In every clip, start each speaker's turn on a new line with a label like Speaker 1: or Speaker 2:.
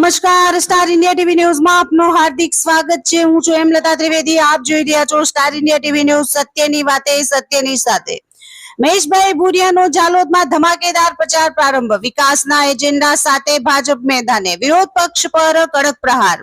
Speaker 1: નમસ્કાર, star India TV ન્યૂઝમાં આપનું હાર્દિક સ્વાગત છે। હું છું હેમલતા ત્રિવેદી। આપ જોઈ રહ્યા છો સ્ટાર ઇન્ડિયા ટીવી ન્યૂઝ, સત્યની વાતે સત્યની સાથે। મહેશભાઈ ભુરિયાનો જાલોદમાં ધમાકેદાર પ્રચાર પ્રારંભ। વિકાસના એજન્ડા સાથે ભાજપ મેદાને, વિરોધ પક્ષ પર કડક પ્રહાર।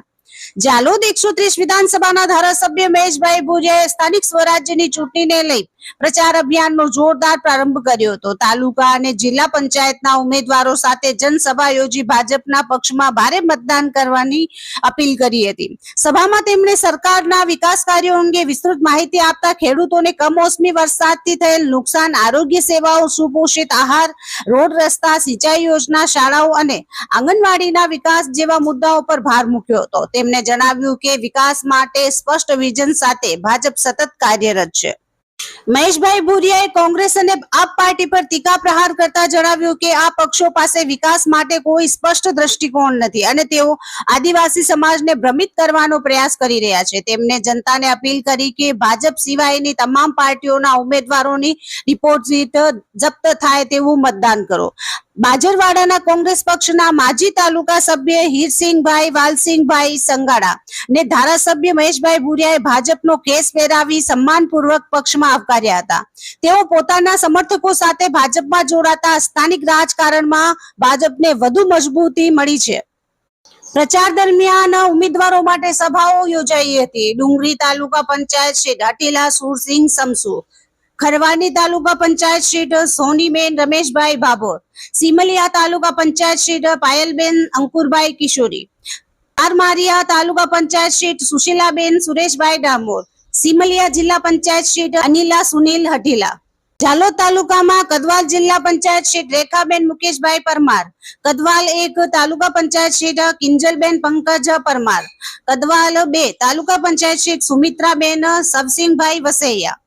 Speaker 1: જાલોદ 130 વિધાનસભાના ધારાસભ્ય મહેશભાઈ ભુરિયાએ સ્થાનિક સ્વરાજ્યની ચૂંટણીને લઈ પ્રચાર અભિયાનનો જોરદાર પ્રારંભ કર્યો હતો। તાલુકા અને જિલ્લા પંચાયતના ઉમેદવારો સાથે જનસભા યોજી ભાજપના પક્ષમાં ભારે મતદાન કરવાની અપીલ કરી હતી। સભામાં તેમણે સરકારના વિકાસ કાર્યો અંગે વિસ્તૃત માહિતી આપતા ખેડૂતોને કમોસમી વરસાદથી થયેલ નુકસાન, આરોગ્ય સેવાઓ, સુપોષિત આહાર, રોડ રસ્તા, સિંચાઈ યોજના, શાળાઓ અને આંગણવાડીના વિકાસ જેવા મુદ્દાઓ પર ભાર મૂક્યો હતો। તેમણે જણાવ્યું કે વિકાસ માટે સ્પષ્ટ વિઝન સાથે ભાજપ સતત કાર્યરત છે। મહેશભાઈ ભુરિયાએ કોંગ્રેસ અને આપ પાર્ટી પર ટીકા પ્રહાર કરતા જણાવ્યું કે આ પક્ષો પાસે વિકાસ માટે કોઈ સ્પષ્ટ દ્રષ્ટિકોણ નથી અને તેઓ આદિવાસી સમાજને ભ્રમિત કરવાનો પ્રયાસ કરી રહ્યા છે। તેમણે જનતાને અપીલ કરી કે ભાજપ સિવાયની તમામ પાર્ટીઓના ઉમેદવારોની ડિપોઝિટ જપ્ત થાય તેવું મતદાન કરો। બાજરવાડાના કોંગ્રેસ પક્ષના માજી તાલુકા સભ્ય હીરસિંહભાઈ વાલસિંહભાઈ સંગાડા ને ધારાસભ્ય મહેશભાઈ ભુરિયાએ ભાજપનો કેસ પહેરાવી સન્માનપૂર્વક પક્ષમાં આવકાર્યા હતા। તેઓ પોતાના સમર્થકો સાથે ભાજપમાં જોડાતા સ્થાનિક રાજકારણમાં ભાજપને વધુ મજબૂતી મળી છે। પ્રચાર દરમિયાન ઉમેદવારો માટે સભાઓ યોજાઈ હતી। ડુંગરી તાલુકા પંચાયત શ્રી હટીલા સુરસિંહ સમસુ, ખરવાની તાલુકા પંચાયત શ્રી સોનીબેન રમેશભાઈ ભાભોર, સિમલિયા તાલુકા પંચાયત શ્રી પાયલબેન અંકુરભાઈ કિશોરી, આરમારિયા તાલુકા પંચાયત શ્રી સુશીલાબેન સુરેશભાઈ ડામોર, સિમલિયા જિલ્લા પંચાયત શ્રી અનિલા સુનિલ હટીલા, જાલોદ તાલુકામાં કદવાલ જિલ્લા પંચાયત શ્રી રેખાબેન મુકેશભાઈ પરમાર, કદવાલ 1 તાલુકા પંચાયત શ્રી કિંજલબેન પંકજ પરમાર, કદવાલ 2 તાલુકા પંચાયત શ્રી સુમિત્રાબેન સવસિંહભાઈ વસૈયા।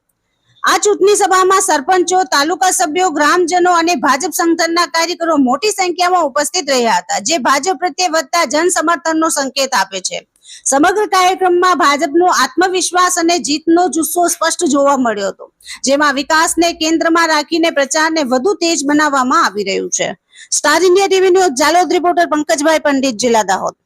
Speaker 1: આ ચૂંટણી સભામાં સરપંચો, તાલુકા સભ્યો, ગ્રામજનો અને ભાજપ સંગઠનના કાર્યકરો મોટી સંખ્યામાં ઉપસ્થિત રહ્યા હતા, જે ભાજપ પ્રત્યે વધતા જન સમર્થનનો સંકેત આપે છે। સમગ્ર કાર્યક્રમમાં ભાજપનો આત્મવિશ્વાસ અને જીતનો જુસ્સો સ્પષ્ટ જોવા મળ્યો હતો, જેમાં વિકાસને કેન્દ્રમાં રાખીને પ્રચારને વધુ તેજ બનાવવામાં આવી રહ્યું છે। Star India TV news, Jhalod reporter Pankajbhai Pandit, જિલ્લા દાહોદ।